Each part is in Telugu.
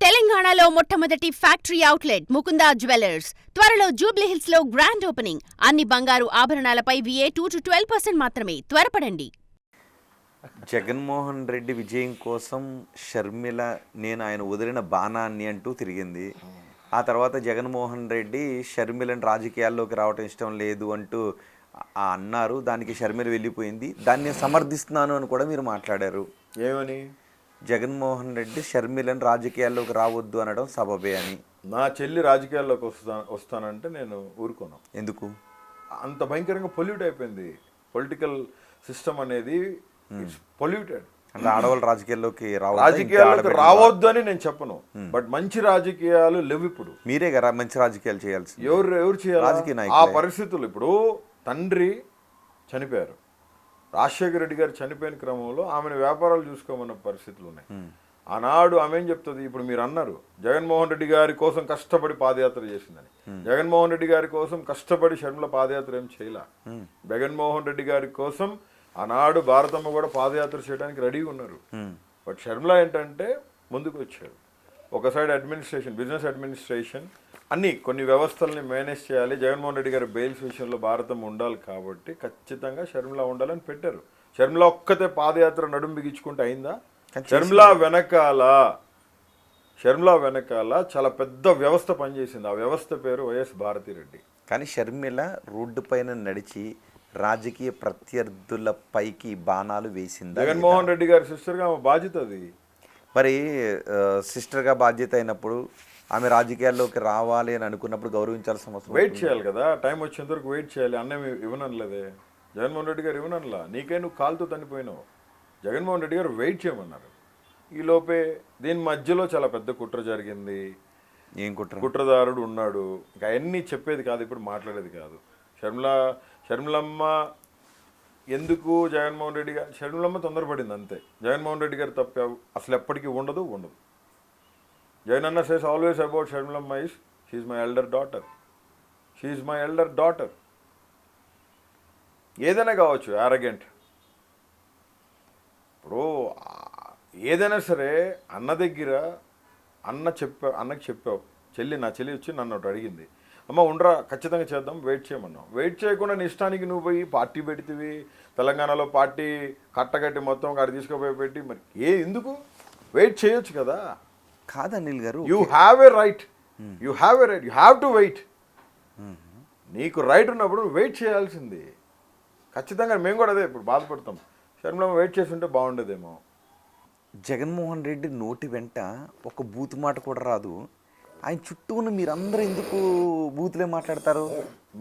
తెలంగాణలో మొట్టమొదటి ఫ్యాక్టరీ అవుట్లెట్ ముకుందా జ్యువెలర్స్ త్వరలో జూబ్లీహిల్స్ లో గ్రాండ్ ఓపెనింగ్. అన్ని బంగారు ఆభరణాలపై VA 2 to 12% మాత్రమే. త్వరపడండి. జగన్మోహన్ రెడ్డి విజయం కోసం షర్మిల నేను ఆయన వదిలిన బాణాన్ని అంటూ తిరిగింది. ఆ తర్వాత జగన్మోహన్ రెడ్డి షర్మిలను రాజకీయాల్లోకి రావటం ఇష్టం లేదు అంటూ అన్నారు. దానికి షర్మిల వెళ్ళిపోయింది. దాన్ని సమర్థిస్తున్నాను అని కూడా మీరు మాట్లాడారు. ఏమని? జగన్మోహన్ రెడ్డి షర్మిలను రాజకీయాల్లోకి రావద్దు అనడం సబబే అని. నా చెల్లి రాజకీయాల్లోకి వస్తానంటే నేను ఊరుకోను. ఎందుకు? అంత భయంకరంగా పొల్యూట్ అయిపోయింది పొలిటికల్ సిస్టమ్ అనేది. పొల్యూటెడ్. అంటే ఆడవాళ్ళు రాజకీయాల్లోకి రావద్దు అని నేను చెప్పను, బట్ మంచి రాజకీయాలు లేవు. ఇప్పుడు మీరే కదా మంచి రాజకీయాలు చేయాల్సి. ఎవరు చేయాలి? రాజకీయ నాయకులు. ఆ పరిస్థితులు ఇప్పుడు తండ్రి చనిపోయారు, రాజశేఖర రెడ్డి గారు చనిపోయిన క్రమంలో ఆమెను వ్యాపారాలు చూసుకోమన్న పరిస్థితులు ఉన్నాయి. ఆనాడు ఆమె ఏం చెప్తుంది? ఇప్పుడు మీరు అన్నారు జగన్మోహన్ రెడ్డి గారి కోసం కష్టపడి పాదయాత్ర చేసిందని. జగన్మోహన్ రెడ్డి గారి కోసం కష్టపడి షర్మిల పాదయాత్ర ఏం చేయలే. జగన్మోహన్ రెడ్డి గారి కోసం ఆనాడు భారతమ్మ కూడా పాదయాత్ర చేయడానికి రెడీగా ఉన్నారు. బట్ షర్మిల ఏంటంటే ముందుకు వచ్చారు. ఒక సైడ్ అడ్మినిస్ట్రేషన్, బిజినెస్ అడ్మినిస్ట్రేషన్, అన్ని కొన్ని వ్యవస్థల్ని మేనేజ్ చేయాలి. జగన్మోహన్ రెడ్డి గారి బెయిల్స్ విషయంలో భారతమ్మ ఉండాలి కాబట్టి ఖచ్చితంగా షర్మిల ఉండాలని పెట్టారు. షర్మిల ఒక్కతే పాదయాత్ర నడుము బిగించుకుంటే అయిందా? షర్మిల వెనకాల చాలా పెద్ద వ్యవస్థ పనిచేసింది. ఆ వ్యవస్థ పేరు వైఎస్ భారతిరెడ్డి. కానీ షర్మిల రోడ్డు పైన నడిచి రాజకీయ ప్రత్యర్థుల పైకి బాణాలు వేసింది. జగన్మోహన్ రెడ్డి గారి సిస్టర్గా ఆమె బాధ్యత అది. మరి సిస్టర్గా బాధ్యత అయినప్పుడు ఆమె రాజకీయాల్లోకి రావాలి అని అనుకున్నప్పుడు గౌరవించాల్సిన అవసరం. వెయిట్ చేయాలి కదా, టైం వచ్చేంత వరకు వెయిట్ చేయాలి. అన్నం ఇవ్వనలేదే జగన్మోహన్ రెడ్డి గారు, ఇవ్వనలా. నీకే నువ్వు కాలుతో తనిపోయినావు. జగన్మోహన్ రెడ్డి గారు వెయిట్ చేయమన్నారు. ఈ లోపే దీని మధ్యలో చాలా పెద్ద కుట్ర జరిగింది. ఏం కుట్ర? కుట్రదారుడు ఉన్నాడు. ఇంకా అవన్నీ చెప్పేది కాదు, ఇప్పుడు మాట్లాడేది కాదు. షర్మిలమ్మ ఎందుకు జగన్మోహన్ రెడ్డి గారు, షర్మిలమ్మ తొందరపడింది అంతే. జగన్మోహన్ రెడ్డి గారు తప్ప అసలు ఎప్పటికీ ఉండదు. జగన్ అన్న సేస్ ఆల్వేస్ అబౌట్ షర్మిలమ్మ is she my elder daughter. ఏదైనా కావచ్చు, యారగెంట్. ఇప్పుడు ఏదైనా సరే అన్న దగ్గర అన్నకి చెప్పావు, నా చెల్లి వచ్చి నన్ను ఒకటి అడిగింది, అమ్మ ఉండరా ఖచ్చితంగా చేద్దాం, వెయిట్ చేయమన్నావు. వెయిట్ చేయకుండా నీ ఇష్టానికి నువ్వు పోయి పార్టీ పెడితివి. తెలంగాణలో పార్టీ కట్టగట్టి మొత్తం అక్కడ తీసుకుపోయి పెట్టి, మరి ఎందుకు వెయిట్ చేయొచ్చు కదా? కాదు అనిల్ గారు, you have a right, you have to wait. నీకు రైట్ ఉన్నప్పుడు వెయిట్ చేయాల్సింది. ఖచ్చితంగా మేము కూడా అదే ఇప్పుడు బాధపడతాం. షర్మిల వెయిట్ చేస్తుంటే బాగుండేదేమో. జగన్మోహన్ రెడ్డి నోటి వెంట ఒక బూతు మాట కూడా రాదు. ఆయన చుట్టూ ఉన్న మీరందరూ ఎందుకు బూతులే మాట్లాడతారు?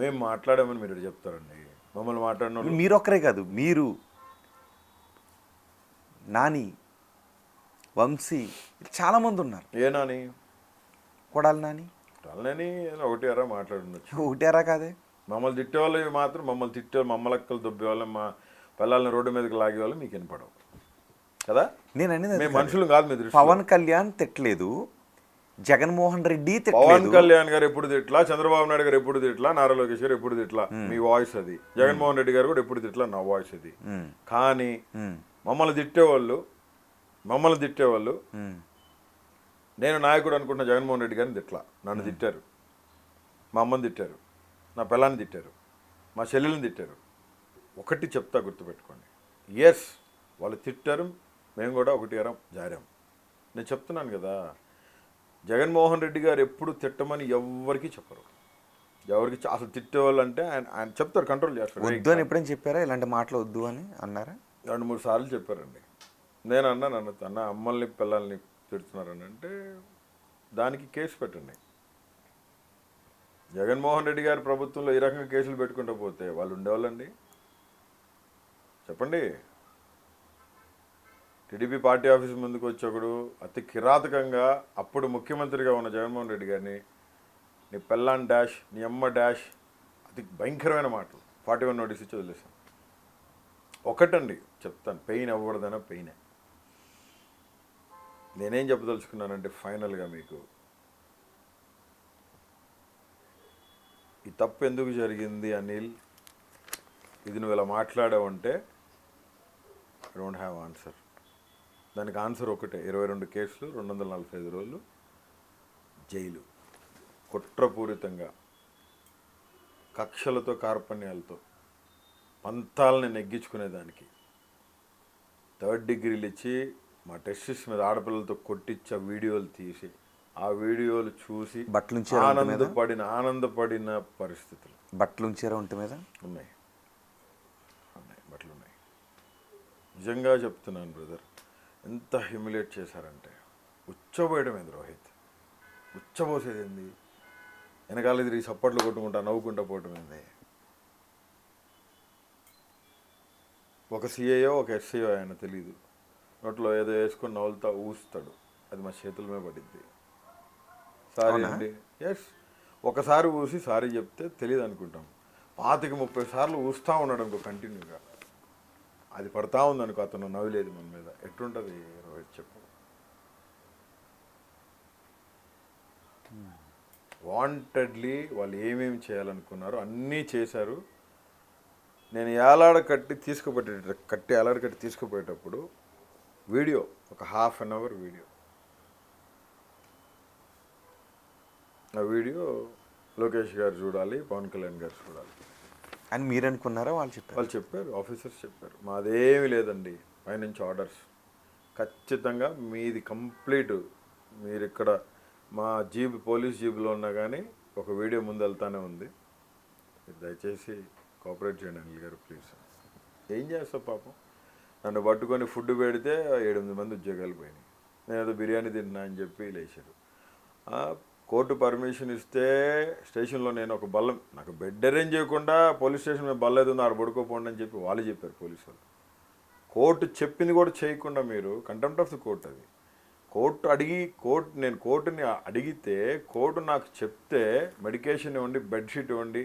మేము మాట్లాడామని మీరు చెప్తారండి. మమ్మల్ని మాట్లాడిన మీరు ఒక్కరే కాదు, మీరు, నాని, వంశీ, చాలామంది ఉన్నారు. ఏ నాని? కొడాలి నాని. ఒకటి అరా మాట్లాడుండొచ్చు. ఒకటి అరా కాదే. మమ్మల్ని తిట్టేవాళ్ళు మాత్రం మమ్మల్ని తిట్టే, మమ్మలక్కలు దొబ్బేవాళ్ళు, మా పిల్లల్ని రోడ్డు మీదకి లాగేవాళ్ళు మీకు వినపడవు కదా. నేను అనేది మనుషులు కాదు. మీరు పవన్ కళ్యాణ్ తిట్టలేదు, జగన్మోహన్ రెడ్డి పవన్ కళ్యాణ్ గారు ఎప్పుడు తిట్లా, చంద్రబాబు నాయుడు గారు ఎప్పుడు తిట్లా, నారా లోకేష్ గారు ఎప్పుడు తిట్లా. మీ వాయిస్ అది. జగన్మోహన్ రెడ్డి గారు కూడా ఎప్పుడు తిట్లా, నా వాయిస్ అది. కానీ మమ్మల్ని తిట్టేవాళ్ళు నేను నాయకుడు అనుకుంటున్న జగన్మోహన్ రెడ్డి గారిని తిట్లా. నన్ను తిట్టారు, మా అమ్మని తిట్టారు, నా పిల్లాన్ని తిట్టారు, మా చెల్లెల్ని తిట్టారు. ఒకటి చెప్తా, గుర్తుపెట్టుకోండి. ఎస్, వాళ్ళు తిట్టారు, మేము కూడా ఒకటి అరం జారాం. నేను చెప్తున్నాను కదా, జగన్మోహన్ రెడ్డి గారు ఎప్పుడు తిట్టమని ఎవరికి చెప్పరు. ఎవరికి అసలు తిట్టేవాళ్ళు అంటే ఆయన చెప్తారు, కంట్రోల్ చేస్తారు. వద్దు అని ఎప్పుడైనా చెప్పారా? ఇలాంటి మాటలు వద్దు అని అన్నారా? 2-3 సార్లు చెప్పారండి. నేను అన్న అమ్మల్ని పిల్లల్ని తిడుతున్నారని అంటే దానికి కేసు పెట్టండి. జగన్మోహన్ రెడ్డి గారి ప్రభుత్వంలో ఈ రకంగా కేసులు పెట్టుకుంటూ పోతే వాళ్ళు ఉండేవాళ్ళండి? చెప్పండి. టీడీపీ పార్టీ ఆఫీస్ ముందుకు వచ్చేప్పుడు అతి కిరాతకంగా అప్పుడు ముఖ్యమంత్రిగా ఉన్న జగన్మోహన్ రెడ్డి గారిని నీ పెళ్ళాన్ డాష్, నీ అమ్మ డాష్, అతి భయంకరమైన మాటలు 41 నోటీస్ ఇచ్చి వదిలేసాం. ఒకటండి చెప్తాను, పెయిన్ అవ్వకూడదనా పెయినే. నేనేం చెప్పదలుచుకున్నానంటే ఫైనల్గా మీకు, ఈ తప్పు ఎందుకు జరిగింది అనిల్, ఇది నువ్వు ఇలా మాట్లాడావంటే ఐ డోంట్ హ్యావ్ ఆన్సర్. దానికి ఆన్సర్ ఒకటే, 22 కేసులు, 245 రోజులు, జైలు కుట్రపూరితంగా కక్షలతో కార్పణ్యాలతో పంతాలని నెగ్గించుకునేదానికి 3rd డిగ్రీలు ఇచ్చి మా టెస్టిస్ మీద ఆడపిల్లలతో కొట్టించే వీడియోలు తీసి ఆ వీడియోలు చూసి ఆనందపడిన పరిస్థితులు. బట్టలు ఉంచారా ఒంటి మీద? ఉన్నాయి బట్టలు ఉన్నాయి. నిజంగా చెప్తున్నాను బ్రదర్, ఎంత హ్యూమిలేట్ చేశారంటే ఉచ్చబోయడమేంది రోహిత్, ఉచ్చబోసేది ఏంది, వెనకాల తిరిగి సప్పట్లు కొట్టుకుంటా నవ్వుకుంటా పోవటం ఏంది. ఒక సిఐఓ ఒక ఎస్ఐఓ ఆయన తెలీదు, నోట్లో ఏదో వేసుకొని నవ్వులుతా ఊస్తాడు, అది మా చేతుల మీద పడిద్ది. సారీ అండి, ఎస్ ఒకసారి ఊసి సారీ చెప్తే తెలియదు అనుకుంటాం. 25-30 సార్లు ఊస్తూ ఉన్నాడు అనుకో కంటిన్యూగా, అది పడతా ఉందనుకో అతను నవ్వులేదు మన మీద, ఎట్లుంటుంది రోహిత్ చెప్పు. వాంటెడ్లీ వాళ్ళు ఏమేమి చేయాలనుకున్నారో అన్నీ చేశారు. నేను ఏలాడ కట్టి తీసుకుపోయేటప్పుడు వీడియో ఒక 1/2 అవర్ వీడియో, ఆ వీడియో లోకేష్ గారు చూడాలి, పవన్ కళ్యాణ్ గారు చూడాలి అని మీరు అనుకున్నారా? వాళ్ళు చెప్పారు, ఆఫీసర్స్ చెప్పారు. మాదేమీ లేదండి, పైనుంచి ఆర్డర్స్, ఖచ్చితంగా మీది కంప్లీట్, మీరు ఇక్కడ మా జీబ్ పోలీస్ జీబ్లో ఉన్నా కానీ ఒక వీడియో ముందు వెళ్తానే ఉంది, దయచేసి కోఆపరేట్ చేయండి అనిల్ గారు ప్లీజ్. ఏం చేస్తావు పాపం, నన్ను పట్టుకొని ఫుడ్ పెడితే 7-8 మంది ఉద్యోగాలు పోయినాయి. నేను ఏదో బిర్యానీ తింటున్నా అని చెప్పి లేచారు. కోర్టు పర్మిషన్ ఇస్తే స్టేషన్లో నేను ఒక బల్ల, నాకు బెడ్ అరేంజ్ చేయకుండా పోలీస్ స్టేషన్ మీద బల్ల ఏదో ఆడ పడుకోపోండి అని చెప్పి వాళ్ళు చెప్పారు పోలీసు వాళ్ళు. కోర్టు చెప్పింది కూడా చేయకుండా మీరు కంటెంప్ట్ ఆఫ్ ది కోర్ట్, అది నేను కోర్టుని అడిగితే కోర్టు నాకు చెప్తే మెడికేషన్ ఇవ్వండి, బెడ్షీట్ ఇవ్వండి,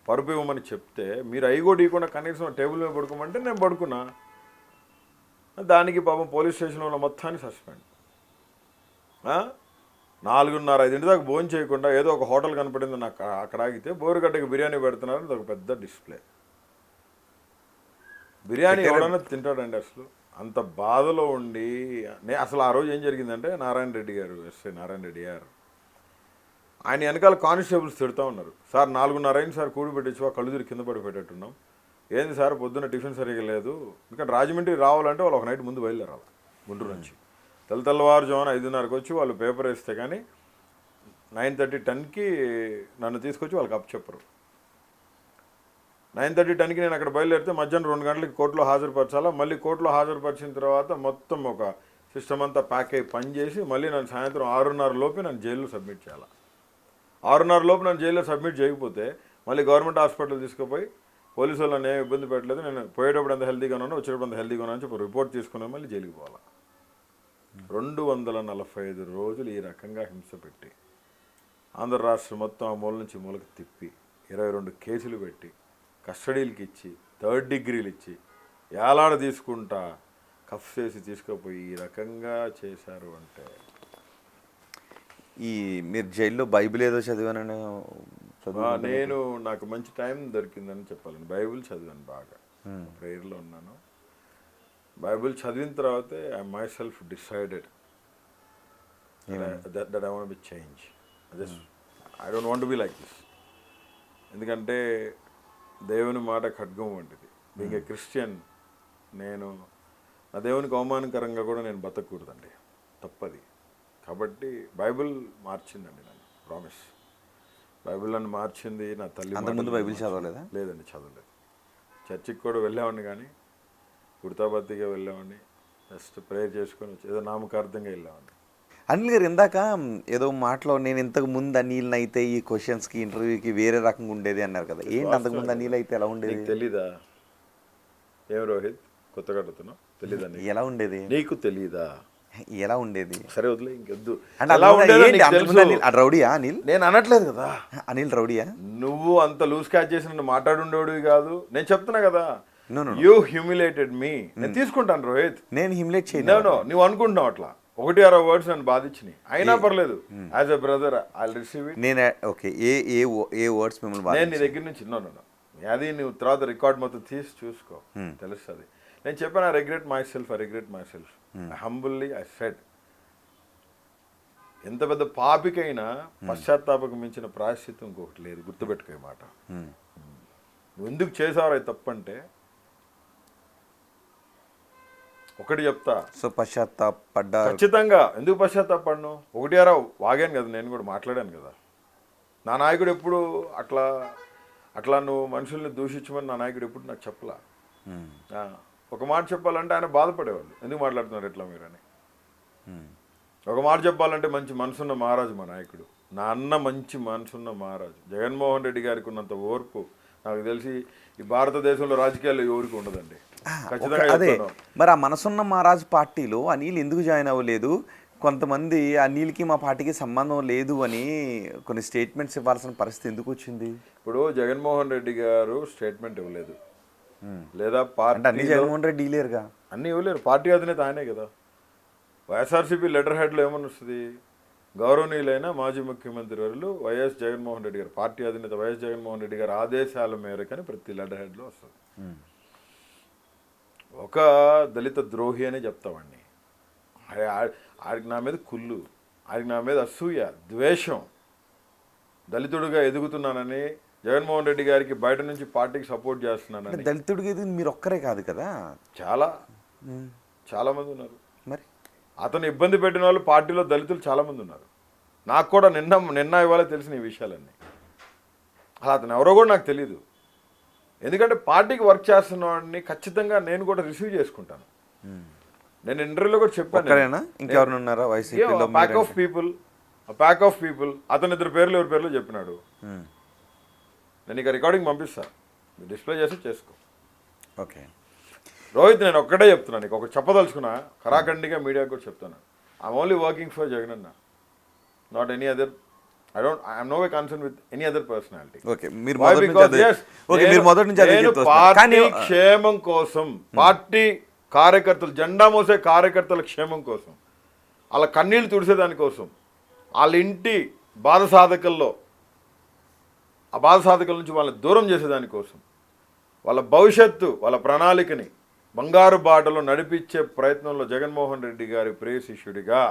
పరుపు ఇవ్వమని చెప్తే మీరు అవి కూడా ఇవ్వకుండా కనీసం టేబుల్ మీద పడుకోమంటే నేను పడుకున్నా. దానికి పాపం పోలీస్ స్టేషన్లో ఉన్న మొత్తాన్ని సస్పెండ్. 4:30-5 దాకా భోజనం చేయకుండా ఏదో ఒక హోటల్ కనపడింది నాకు, అక్కడ ఆగితే బోరుగడ్డకి బిర్యానీ పెడుతున్నారు, అది ఒక పెద్ద డిస్ప్లే. బిర్యానీ ఎవడన్నా తింటాడండి అసలు? అంత బాధలో ఉండి అసలు ఆ రోజు ఏం జరిగిందంటే నారాయణ రెడ్డి గారు, ఎస్ఐ నారాయణ రెడ్డి గారు, ఆయన వెనకాల కానిస్టేబుల్స్ తిడుతూ ఉన్నారు. సార్ 4:30 అయింది సార్, కూడి పెట్టించు, కళ్ళు తిరిగి కింద పడిపెట్టేట్టున్నాం. ఏంది సార్ పొద్దున్న టిఫిన్ సరిగ్గా లేదు, ఎందుకంటే రాజమండ్రి రావాలంటే వాళ్ళు ఒక నైట్ ముందు బయలుదేరాలి గుంటూరు నుంచి. తెల్లవారుజామున 5:30కి వచ్చి వాళ్ళు పేపర్ వేస్తే కానీ 9:30-10కి నన్ను తీసుకొచ్చి వాళ్ళకి అప్పచెప్పరు. 9:30-10కి నేను అక్కడ బయలుదేరితే మధ్యాహ్నం 2 గంటలకి కోర్టులో హాజరుపరచాలా. మళ్ళీ కోర్టులో హాజరుపరిచిన తర్వాత మొత్తం ఒక సిస్టమ్ అంతా ప్యాక్ అయ్యి పని చేసి మళ్ళీ నన్ను సాయంత్రం 6:30 లోపే నన్ను జైల్లో సబ్మిట్ చేయాలి. 6:30 లోపు నన్ను జైల్లో సబ్మిట్ చేయకపోతే మళ్ళీ గవర్నమెంట్ హాస్పిటల్ తీసుకుపోయి పోలీసు వాళ్ళు నన్ను ఏమి ఇబ్బంది పెట్టలేదు, నేను పోయేటప్పుడు అంత హెల్తీగా ఉన్నాను, వచ్చేటప్పుడు అంత హెల్తీగా ఉన్నాను అని చెప్పి రిపోర్ట్ తీసుకుని మళ్ళీ జైలుకి పోవాలి. 245 రోజులు ఈ రకంగా హింస పెట్టి ఆంధ్ర రాష్ట్రం మొత్తం ఆ మూల నుంచి మూలకి తిప్పి 22 కేసులు పెట్టి కస్టడీలకి ఇచ్చి 3rd డిగ్రీలు ఇచ్చి ఏలాడ తీసుకుంటా కఫ్ చేసి తీసుకుపోయి ఈ రకంగా చేశారు. అంటే ఈ మీరు జైల్లో బైబిల్ ఏదో చదివానని నేను నాకు మంచి టైం దొరికిందని చెప్పాలండి. బైబిల్ చదివాను బాగా, ప్రేయర్లో ఉన్నాను. బైబిల్ చదివిన తర్వాతే I my self decided that I want be change. I don't want be like this. ఎందుకంటే దేవుని మాట ఖడ్గం వంటిది. బీయింగ్ ఏ క్రిస్టియన్, నేను నా దేవునికి అవమానకరంగా కూడా నేను బతకూడదండి, తప్పది. కాబట్టి బైబిల్ మార్చిందండి నన్ను, ప్రామిస్. బైబిల్ నన్ను మార్చింది. నా తల్లి అంతకుముందు బైబిల్ చదవలేదా? లేదండి, చదవలేదు. చర్చికి కూడా వెళ్ళేవాడిని కానీ గుర్తాబద్దిగా వెళ్ళేవాడిని, జస్ట్ ప్రేయర్ చేసుకొని వచ్చి ఏదో నామకార్థంగా వెళ్ళేవాడిని. అనిల్ గారు ఇందాక ఏదో మాటలో నేను ఇంతకు ముందు అనిల్ అయితే ఈ క్వశ్చన్స్కి ఇంటర్వ్యూకి వేరే రకంగా ఉండేది అన్నారు కదా, ఏంటి అంతకుముందు అనిల్ అయితే ఎలా ఉండేది? తెలీదా? ఏం రోహిత్ కొత్తగా అడుగుతున్నావు? తెలీదా? ఎలా ఉండేది నీకు తెలీదా? ఎలా ఉండేది? సరే వదిలే, ఇంకొద్దు. రౌడీయా అనిల్? నేను అనట్లేదు కదా అనిల్ రౌడీయా. నువ్వు అంత లూజ్ క్యాచ్ చేసి మాట్లాడుండేవాడివి కాదు. నేను చెప్తున్నా కదా, యూ హ్యూమిలేటెడ్ మీ. నేను తీసుకుంటాను రోహిత్, నేను హ్యూమిలేట్ చేయను. నువ్వు అనుకుంటున్నావు అట్లా 1-6 వర్డ్స్ నన్ను బాధించినాయి, అయినా పర్లేదు. As a brother I will receive it. నేను ఓకే, ఏ వర్డ్స్ మిమ్మల్ని నేను నీ దగ్గర నుంచి అది నువ్వు తర్వాత రికార్డ్ మొత్తం తీసి చూసుకో, తెలుస్తుంది. నేను చెప్పాను, I regret my self, humbly I said ఎంత పెద్ద పాపికైనా పశ్చాత్తాపకు మించిన ప్రాయశ్చిత్తం ఇంకొకటి లేదు, గుర్తుపెట్టుకో ఈ మాట. నువ్వు ఎందుకు చేసావు అది తప్పంటే ఒకటి చెప్తా. సో పశ్చాత్తాపడ్డా? ఖచ్చితంగా. ఎందుకు పశ్చాత్తాపడ్ను? ఒకటి అరా వాగాను కదా, నేను కూడా మాట్లాడాను కదా. నా నాయకుడు ఎప్పుడు అట్లా నువ్వు మనుషుల్ని దూషించమని నా నాయకుడు ఎప్పుడు నాకు చెప్పలా. ఒక మాట చెప్పాలంటే ఆయన బాధపడేవాళ్ళు, ఎందుకు మాట్లాడుతున్నారు ఎట్లా మీరని. ఒక మాట చెప్పాలంటే మంచి మనసున్న మహారాజు మా నాయకుడు, నా అన్న మంచి మనసున్న మహారాజు. జగన్మోహన్ రెడ్డి గారికి ఉన్నంత ఓర్పు నాకు తెలిసి ఈ భారతదేశంలో రాజకీయాల్లో ఎవరికి ఉండదండి. అదే మరి ఆ మనసున్న మహారాజ్ పార్టీలో అనిల్ ఎందుకు జాయిన్ అవ్వలేదు? కొంతమంది అనిల్కి మా పార్టీకి సంబంధం లేదు అని కొన్ని స్టేట్మెంట్స్ ఇవ్వాల్సిన పరిస్థితి ఎందుకు వచ్చింది? ఇప్పుడు జగన్మోహన్ రెడ్డి గారు స్టేట్మెంట్ ఇవ్వలేదు, లేదా పార్టీ జగన్మోహన్ రెడ్డి డీలేరుగా అన్నీ ఇవ్వలేరు. పార్టీ అధినేత ఆయనే కదా. వైఎస్ఆర్సీపీ లెటర్ హెడ్లో ఏమని వస్తుంది? గౌరవనీయులైన మాజీ ముఖ్యమంత్రి వర్యులు వైఎస్ జగన్మోహన్ రెడ్డి గారు, పార్టీ అధినేత వైఎస్ జగన్మోహన్ రెడ్డి గారు ఆదేశాల మేరకని ప్రతి లెటర్ హెడ్లో వస్తుంది. ఒక దళిత ద్రోహి అనే చెప్తామండి. ఆయనకి నా మీద కుళ్ళు, ఆయనకి నా మీద అసూయ, ద్వేషం, దళితుడిగా ఎదుగుతున్నానని, జగన్మోహన్ రెడ్డి గారికి బయట నుంచి పార్టీకి సపోర్ట్ చేస్తున్నానని. దళితుడికి ఎదిగి మీరు ఒక్కరే కాదు కదా, చాలా మంది ఉన్నారు. మరి అతను ఇబ్బంది పెట్టిన వాళ్ళు పార్టీలో దళితులు చాలామంది ఉన్నారు. నాకు కూడా నిన్న ఇవాళ తెలిసిన ఈ విషయాలన్నీ. అలా అతను ఎవరో కూడా నాకు తెలియదు. ఎందుకంటే పార్టీకి వర్క్ చేస్తున్న వాడిని ఖచ్చితంగా నేను కూడా రిసీవ్ చేసుకుంటాను. నేను ఇంటర్వ్యూలో కూడా చెప్పాను, ప్యాక్ ఆఫ్ పీపుల్ అతను ఇద్దరు పేర్లు ఎవరి పేర్లు చెప్పినాడు. నేను ఇక రికార్డింగ్ పంపిస్తా, డిస్ప్లే చేసి చేసుకో. ఓకే రోహిత్, నేను ఒక్కటే చెప్తున్నాను, నీకు ఒకటి చెప్పదలుచుకున్నా, ఖరాఖండిగా మీడియాకి కూడా చెప్తాను. I'm only working for Jagan anna, not any other. I'm no way concerned with any other personality. Okay, మీరు మొదటి నుంచి పార్టీ క్షేమం కోసం, పార్టీ కార్యకర్తలు, జెండా మోసే కార్యకర్తల క్షేమం కోసం, వాళ్ళ కన్నీళ్లు తుడిసేదానికోసం, వాళ్ళ ఇంటి బాధ సాధకుల్లో ఆ బాధ సాధకుల నుంచి వాళ్ళని దూరం చేసేదానికోసం, వాళ్ళ భవిష్యత్తు, వాళ్ళ ప్రణాళికని బంగారు బాటలో నడిపించే ప్రయత్నంలో జగన్మోహన్ రెడ్డి గారి ప్రియ శిష్యుడిగా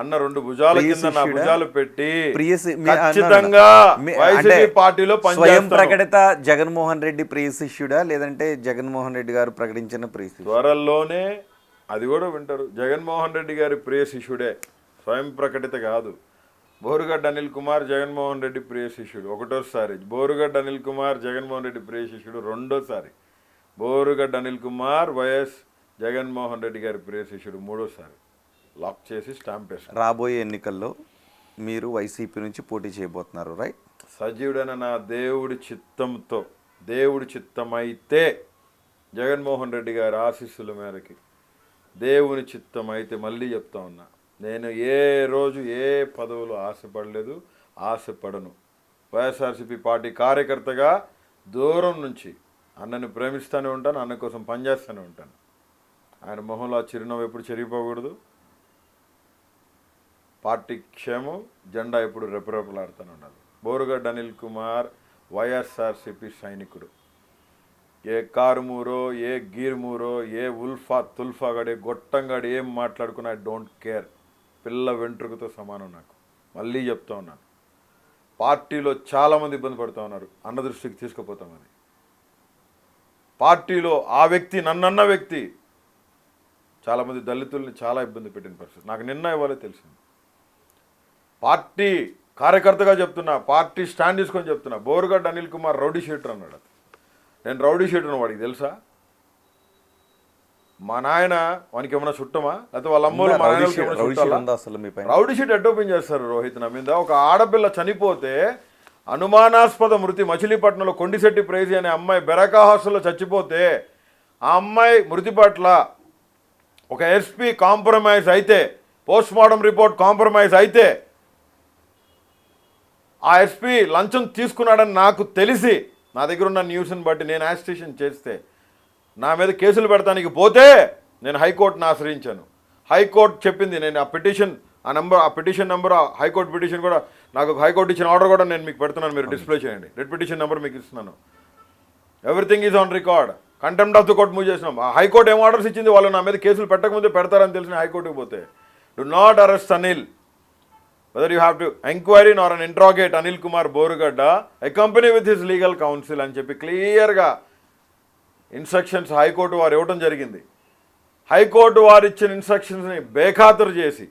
అన్న రెండు భుజాల కింద నా భుజాలు పెట్టి ఖచ్చితంగా వైసీపీ పార్టీలో స్వయం ప్రకటిత జగన్మోహన్ రెడ్డి ప్రియ శిష్యుడా, లేదంటే జగన్మోహన్ రెడ్డి గారు ప్రకటించిన ప్రియ శిష్యుడు? త్వరలోనే అది కూడా వింటారు. జగన్మోహన్ రెడ్డి గారి ప్రియ శిష్యుడే, స్వయం ప్రకటిత కాదు. బోరుగడ్డ అనిల్ కుమార్ జగన్మోహన్ రెడ్డి ప్రియ శిష్యుడు ఒకటోసారి, బోరుగడ్డ అనిల్ కుమార్ జగన్మోహన్ రెడ్డి ప్రియ శిష్యుడు రెండోసారి, బోరుగడ్డ అనిల్ కుమార్ వైఎస్ జగన్మోహన్ రెడ్డి గారి ప్రియ శిష్యుడు మూడోసారి. లాక్ చేసి స్టాంప్ వేస్తారు. రాబోయే ఎన్నికల్లో మీరు వైసీపీ నుంచి పోటీ చేయబోతున్నారు, రైట్? సజీవుడైన నా దేవుడి చిత్తంతో, దేవుడి చిత్తమైతే, జగన్మోహన్ రెడ్డి గారి ఆశీస్సుల మేరకి, దేవుని చిత్తమైతే, మళ్ళీ చెప్తా ఉన్నా, నేను ఏ రోజు ఏ పదవులు ఆశపడలేదు, ఆశపడను. వైఎస్ఆర్సీపీ పార్టీ కార్యకర్తగా దూరం నుంచి అన్నని ప్రేమిస్తూనే ఉంటాను, అన్న కోసం పనిచేస్తూనే ఉంటాను. ఆయన మొహంలో ఆ చిరునవ్వు ఎప్పుడు చెరిగిపోకూడదు. పార్టీ క్షేమం, జెండా ఎప్పుడు రెపరెపలాడుతూనే ఉండాలి. బోరుగడ్డ అనిల్ కుమార్ వైఎస్ఆర్సీపీ సైనికుడు. ఏ కారుమూరో, ఏ గీర్మూరో, ఏ ఉల్ఫా తుల్ఫాగాడు, ఏ గొట్టంగాడు ఏం మాట్లాడుకున్నా ఐ డోంట్ కేర్. పిల్ల వెంట్రుకతో సమానం నాకు. మళ్ళీ చెప్తా ఉన్నాను, పార్టీలో చాలామంది ఇబ్బంది పడుతూ ఉన్నారు, అన్న దృష్టికి తీసుకుపోతాం. అది పార్టీలో ఆ వ్యక్తి, నన్నన్న వ్యక్తి చాలామంది దళితుల్ని చాలా ఇబ్బంది పెట్టిన పరిస్థితి నాకు నిన్న ఇవ్వాలే తెలిసింది. పార్టీ కార్యకర్తగా చెప్తున్నా, పార్టీ స్టాండ్ తీసుకొని చెప్తున్నా, బోరుగడ్డ అనిల్ కుమార్ రౌడీ షీటర్ అన్నాడు. నేను రౌడీ షీటర్ వాడికి తెలుసా? మా నాయన వానికి ఏమైనా చుట్టమా, లేకపోతే వాళ్ళ అమ్మోళ్ళు మా నాయన రౌడీ షీట్ ఎట్ ఓపెన్ చేస్తారు రోహిత్ నా మీద? ఒక ఆడపిల్ల చనిపోతే అనుమానాస్పద మృతి మచిలీపట్నంలో కొండిశెట్టి ప్రేజీ అనే అమ్మాయి బెరకా హాస్టల్లో చచ్చిపోతే, ఆ అమ్మాయి మృతి పట్ల ఒక ఎస్పీ కాంప్రమైజ్ అయితే, పోస్ట్ మార్టం రిపోర్ట్ కాంప్రమైజ్ అయితే, ఆ ఎస్పీ లంచం తీసుకున్నాడని నాకు తెలిసి, నా దగ్గర ఉన్న న్యూస్ని బట్టి నేను యాజిటేషన్ చేస్తే, నా మీద కేసులు పెడతానికి పోతే నేను హైకోర్టును ఆశ్రయించాను. హైకోర్టు చెప్పింది, నేను ఆ పిటిషన్ నెంబర్ హైకోర్టు పిటిషన్ కూడా, నాకు హైకోర్టు ఇచ్చిన ఆర్డర్ కూడా నేను మీకు పెడుతున్నాను, మీరు డిస్ప్లే చేయండి. రెడ్ పిటిషన్ నెంబర్ మీకు ఇస్తున్నాను. Everything is on record. Contempt of the court move చేసినాం. హైకోర్టు ఏం ఆర్డర్స్ ఇచ్చింది, వాళ్ళు నా మీద కేసులు పెట్టకముందే పెడతారని తెలిసిన హైకోర్టుకు పోతే do not arrest Anil. Whether you have to enquiry are an interrogate Anil Kumar Borugadda accompany with his legal council అని చెప్పి క్లియర్గా ఇన్స్ట్రక్షన్స్ హైకోర్టు వారు ఇవ్వడం జరిగింది. హైకోర్టు వారు ఇచ్చిన ఇన్స్ట్రక్షన్స్ని బేఖాతరు చేసి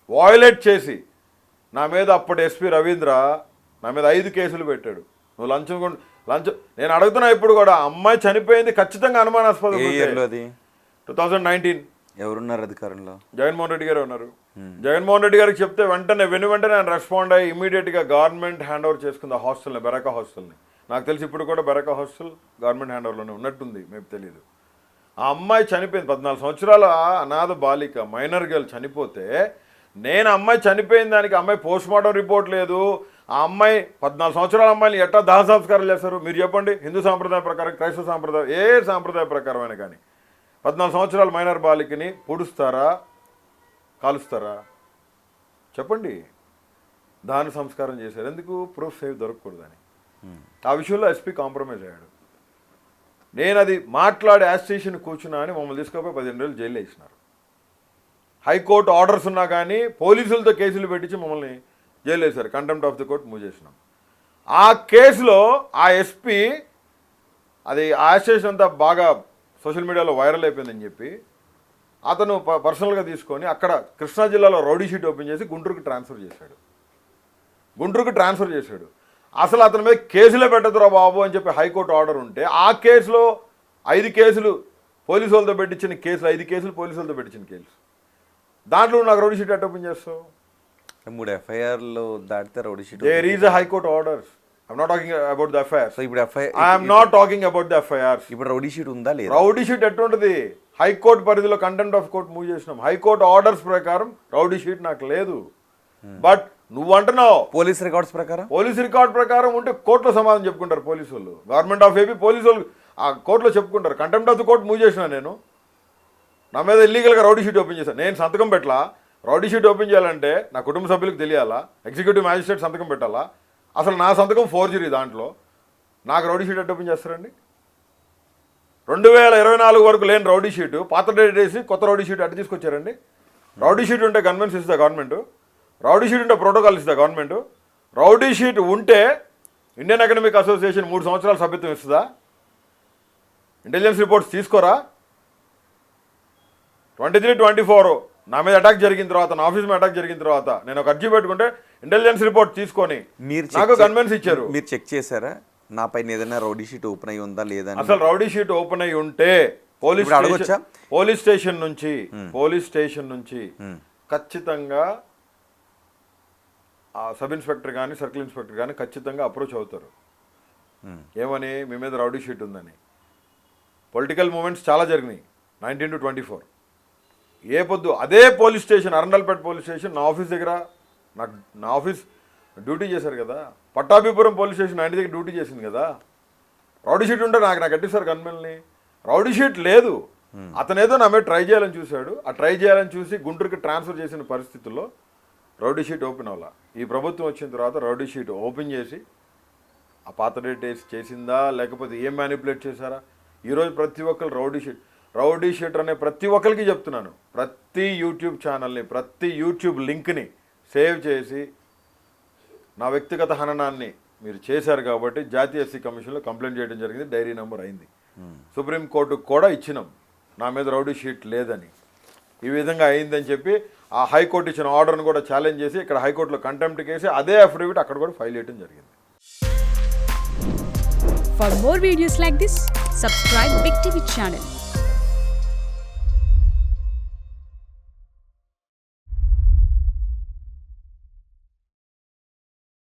వాయిలేట్ చేసి నా మీద అప్పటి ఎస్పీ రవీంద్ర నా మీద 5 కేసులు పెట్టాడు. నువ్వు లంచం నేను అడుగుతున్నా ఇప్పుడు కూడా, అమ్మాయి చనిపోయింది ఖచ్చితంగా అనుమానాస్పదం. 2019. ఎవరున్నారు అధికారంలో? జగన్మోహన్ రెడ్డి గారు ఉన్నారు. జగన్మోహన్ రెడ్డి గారికి చెప్తే వెంటనే ఆయన రెస్పాండ్ అయ్యి ఇమీడియట్గా గవర్నమెంట్ హ్యాండ్ ఓవర్ చేసుకుంది ఆ హాస్టల్ని, బెరకా హాస్టల్ని. నాకు తెలిసి ఇప్పుడు కూడా బెరకా హాస్టల్ గవర్నమెంట్ హ్యాండ్ ఓవర్లోనే ఉన్నట్టుంది, మేము తెలియదు. ఆ అమ్మాయి చనిపోయింది, 14 సంవత్సరాల అనాథ బాలిక మైనర్ గర్ల్ చనిపోతే, నేను అమ్మాయి చనిపోయిన దానికి అమ్మాయి పోస్ట్ మార్టం రిపోర్ట్ లేదు. ఆ అమ్మాయి 14 సంవత్సరాల అమ్మాయిని ఎట్లా దాహ సంస్కారాలు చేస్తారు మీరు చెప్పండి? హిందూ సాంప్రదాయం ప్రకారం, క్రైస్తవ సాంప్రదాయం, ఏ సాంప్రదాయ ప్రకారమైనా కానీ 14 సంవత్సరాల మైనర్ బాలికని పొడుస్తారా, కాలుస్తారా? చెప్పండి. దాని సంస్కారం చేశారు. ఎందుకు? ప్రూఫ్ సేవ్ దొరకకూడదని. ఆ విషయంలో ఎస్పీ కాంప్రమైజ్ అయ్యాడు. నేను అది మాట్లాడి యాజిటేషన్ కూర్చున్నా అని మమ్మల్ని తీసుకుపోయి 15 రోజులు జైలు వేసినారు. హైకోర్టు ఆర్డర్స్ ఉన్నా కానీ పోలీసులతో కేసులు పెట్టించి మమ్మల్ని జైలు వేశారు. Contempt of the court move చేసినాం. ఆ కేసులో ఆ ఎస్పీ అది ఆ యాజిటేషన్ అంతా బాగా సోషల్ మీడియాలో వైరల్ అయిపోయిందని చెప్పి అతను పర్సనల్గా తీసుకొని అక్కడ కృష్ణా జిల్లాలో రౌడీ షీట్ ఓపెన్ చేసి గుంటూరుకి ట్రాన్స్ఫర్ చేశాడు. అసలు అతని మీద కేసులే పెట్టదురా బాబు అని చెప్పి హైకోర్టు ఆర్డర్ ఉంటే, ఆ కేసులో 5 కేసులు పోలీసు వాళ్ళతో పెట్టించిన కేసులు, 5 కేసులు పోలీసు వాళ్ళతో పెట్టించిన కేసులు. దాంట్లో నాకు రౌడీ షీట్ ఎట్ ఓపెన్ చేస్తావు? 3 FIRలు దాటితే rowdy sheet. There is a high court orders. I'm not talking about the FIR. So ఇప్పుడు I'm not talking about the FIR. ఇప్పుడు రౌడీ షీట్ ఉందా లేదా? రౌడీ షీట్ ఎట్టుంటది? హైకోర్టు పరిధిలో కంటెంప్ట్ ఆఫ్ కోర్ట్ మూవ్ చేసినాం. హైకోర్టు ఆర్డర్స్ ప్రకారం రౌడీ షీట్ నాకు లేదు. బట్ నువ్వు అంటున్నావు పోలీస్ రికార్డ్స్ ప్రకారం. పోలీస్ రికార్డ్ ప్రకారం ఉంటే కోర్టులో సమాధానం చెప్పుకుంటారు పోలీసు వాళ్ళు. గవర్నమెంట్ ఆఫ్ ఏపీ పోలీసు వాళ్ళు ఆ కోర్టులో చెప్పుకుంటారు. Contempt of the court move చేసిన నేను, నా మీద ఇల్లీగల్గా రౌడీ షీట్ ఓపెన్ చేశాను. నేను సంతకం పెట్టలా. రౌడీ షీట్ ఓపెన్ చేయాలంటే నా కుటుంబ సభ్యులకు తెలియాలా, ఎగ్జిక్యూటివ్ మ్యాజిస్ట్రేట్ సంతకం పెట్టాలా? అసలు నా సంతకం ఫోర్జరీ. దాంట్లో నాకు రౌడీ షీట్ ఎట్ ఓపెన్ చేస్తారండి? 2024 వరకు లేని రౌడీ షీటు పాత డేట్ వేసి కొత్త రౌడీ షీట్ అటు తీసుకొచ్చారండి. రౌడీ షీట్ ఉంటే కన్వెన్స్ ఇస్తుందా గవర్నమెంట్? రౌడీ షీట్ ఉంటే ప్రోటోకాల్ ఇస్తుందా గవర్నమెంట్? రౌడీ షీట్ ఉంటే ఇండియన్ అకాడమిక్ అసోసియేషన్ 3 సంవత్సరాల సభ్యత్వం ఇస్తుందా? ఇంటెలిజెన్స్ రిపోర్ట్స్ తీసుకోరా? 23-24 నా మీద అటాక్ జరిగిన తర్వాత, నా ఆఫీస్ మీద అటాక్ జరిగిన తర్వాత నేను ఒక అర్జీ పెట్టుకుంటే ఇంటెలిజెన్స్ రిపోర్ట్ తీసుకొని నాకు కన్వెన్స్ ఇచ్చారు. మీరు చెక్ చేశారా నా పైన ఏదైనా రౌడీ షీట్ ఓపెన్ అయ్యి ఉందా లేదా? అసలు రౌడీ షీట్ ఓపెన్ అయ్యి ఉంటే పోలీస్ స్టేషన్ నుంచి ఖచ్చితంగా ఆ సబ్ ఇన్స్పెక్టర్ కానీ సర్కిల్ ఇన్స్పెక్టర్ కానీ ఖచ్చితంగా అప్రోచ్ అవుతారు. ఏమని? మీ మీద రౌడీ షీట్ ఉందని. పొలిటికల్ మూమెంట్స్ చాలా జరిగినాయి 19 to 24. ఏ పొద్దు అదే police station, Arundelpet police station, నా ఆఫీస్ దగ్గర నా ఆఫీస్ డ్యూటీ చేశారు కదా. పట్టాభిపురం పోలీస్ స్టేషన్ 90 దగ్గర డ్యూటీ చేసింది కదా. రౌడీ షీట్ ఉంటే నాకు కట్టిస్తారు గన్మెల్ని. రౌడీ షీట్ లేదు. అతనేదో నా మీద ట్రై చేయాలని చూశాడు. ఆ ట్రై చేయాలని చూసి గుంటూరుకి ట్రాన్స్ఫర్ చేసిన పరిస్థితుల్లో రౌడీ షీట్ ఓపెన్ అవ్వాల. ఈ ప్రభుత్వం వచ్చిన తర్వాత రౌడీ షీట్ ఓపెన్ చేసి ఆ పాత డేట్ వేసి చేసిందా లేకపోతే ఏం మ్యానిపులేట్ చేశారా? ఈరోజు ప్రతి ఒక్కరు రౌడీ షీటర్ అనే ప్రతి ఒక్కరికి చెప్తున్నాను, ప్రతి యూట్యూబ్ ఛానల్ని, ప్రతి యూట్యూబ్ లింక్ని సేవ్ చేసి నా వ్యక్తిగత హననాన్ని మీరు చేశారు కాబట్టి జాతీయ ఎస్సీ కమిషన్లో కంప్లైంట్ చేయడం జరిగింది. డైరీ నెంబర్ అయింది. సుప్రీంకోర్టుకు కూడా ఇచ్చినాం నా మీద రౌడీ షీట్ లేదని. ఈ విధంగా అయిందని చెప్పి ఆ హైకోర్టు ఇచ్చిన ఆర్డర్ను కూడా ఛాలెంజ్ చేసి ఇక్కడ హైకోర్టులో కంటెంప్ట్ కేసి అదే అఫిడవిట్ అక్కడ కూడా ఫైల్ చేయడం జరిగింది. For more videos like this, subscribe Big TV channel.